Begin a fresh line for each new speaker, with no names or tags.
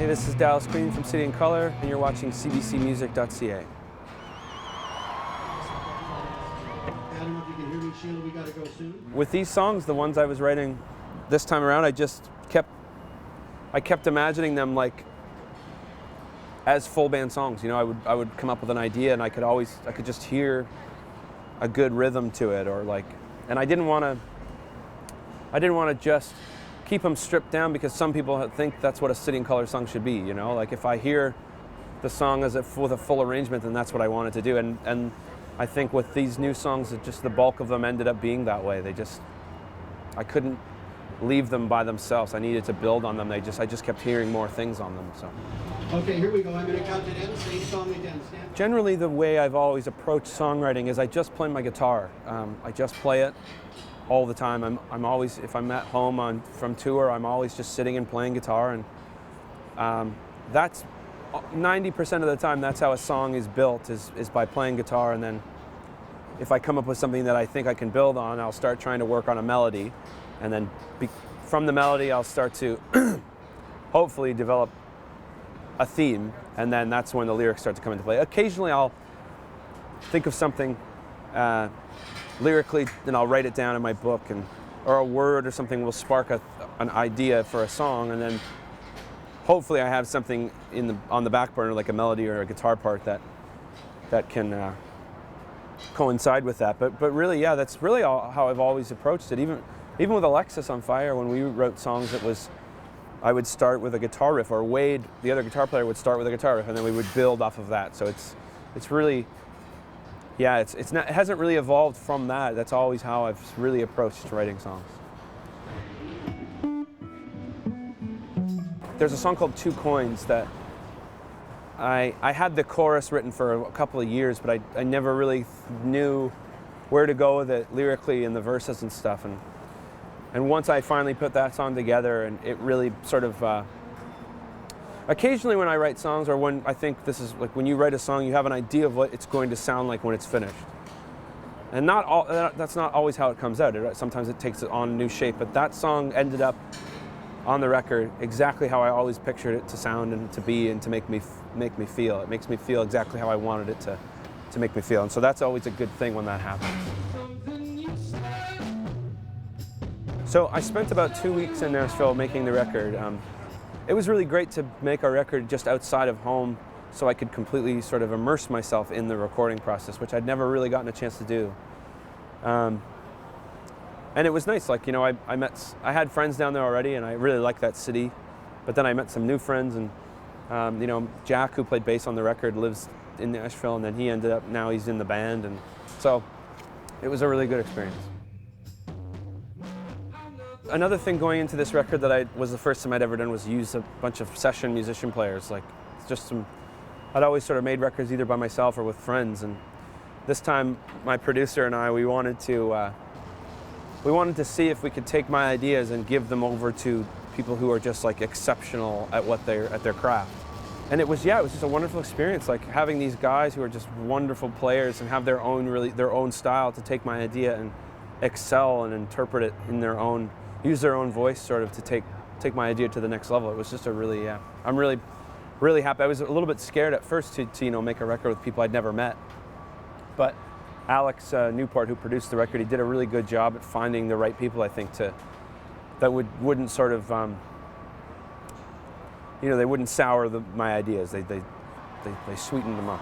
Hey, this is Dallas Green from City and Color, and you're watching cbcmusic.ca.
I don't know if you can hear me, Sheila, we gotta go soon.
With these songs, the ones I was writing this time around, I kept imagining them like as full band songs. You know, I would come up with an idea, and I could just hear a good rhythm to it, or like, and I didn't want to just keep them stripped down, because some people think that's what a City and Color song should be. You know, like if I hear the song with a full arrangement, then that's what I wanted to do. And I think with these new songs, just the bulk of them ended up being that way. I couldn't leave them by themselves. I needed to build on them. I just kept hearing more things on them. So.
Okay, here we go. I'm going to count it in. Same song again. Stand.
Generally, the way I've always approached songwriting is I just play my guitar. I just play it all the time. I'm always, if I'm at home from tour, I'm always just sitting and playing guitar, and that's 90% of the time. That's how a song is built, is by playing guitar. And then if I come up with something that I think I can build on, I'll start trying to work on a melody, and then from the melody I'll start to hopefully develop a theme, and then that's when the lyrics start to come into play. Occasionally I'll think of something lyrically, and I'll write it down in my book, or a word or something will spark an idea for a song, and then hopefully I have something on the back burner, like a melody or a guitar part that can coincide with that. But really, yeah, that's really how I've always approached it. Even with Alexis on Fire, when we wrote songs, I would start with a guitar riff, or Wade, the other guitar player, would start with a guitar riff, and then we would build off of that. So it's really, yeah, it hasn't really evolved from that. That's always how I've really approached writing songs. There's a song called Two Coins that I had the chorus written for a couple of years, but I never really knew where to go with it lyrically in the verses and stuff. And once I finally put that song together, and it really sort of, occasionally when I write songs, or when I think this is like when you write a song, you have an idea of what it's going to sound like when it's finished. And that's not always how it comes out. Sometimes it takes on a new shape, but that song ended up on the record exactly how I always pictured it to sound and to be, and to make me feel. It makes me feel exactly how I wanted it to make me feel. And so that's always a good thing when that happens. So I spent about 2 weeks in Nashville making the record. It was really great to make a record just outside of home, so I could completely sort of immerse myself in the recording process, which I'd never really gotten a chance to do. And it was nice. Like, you know, I had friends down there already, and I really liked that city. But then I met some new friends, and you know, Jack, who played bass on the record, lives in Nashville, and then now he's in the band, and so it was a really good experience. Another thing going into this record that was the first time I'd ever done was use a bunch of session musician players. Like, I'd always sort of made records either by myself or with friends, and this time my producer and I, we wanted to see if we could take my ideas and give them over to people who are just like exceptional at their craft. And it was just a wonderful experience, like having these guys who are just wonderful players and have their own style to take my idea and excel and interpret it in use their own voice sort of to take my idea to the next level. It was just I'm really happy. I was a little bit scared at first to make a record with people I'd never met, but Alex Newport, who produced the record, he did a really good job at finding the right people, I think, that wouldn't sort of they wouldn't sour my ideas. They sweetened them up.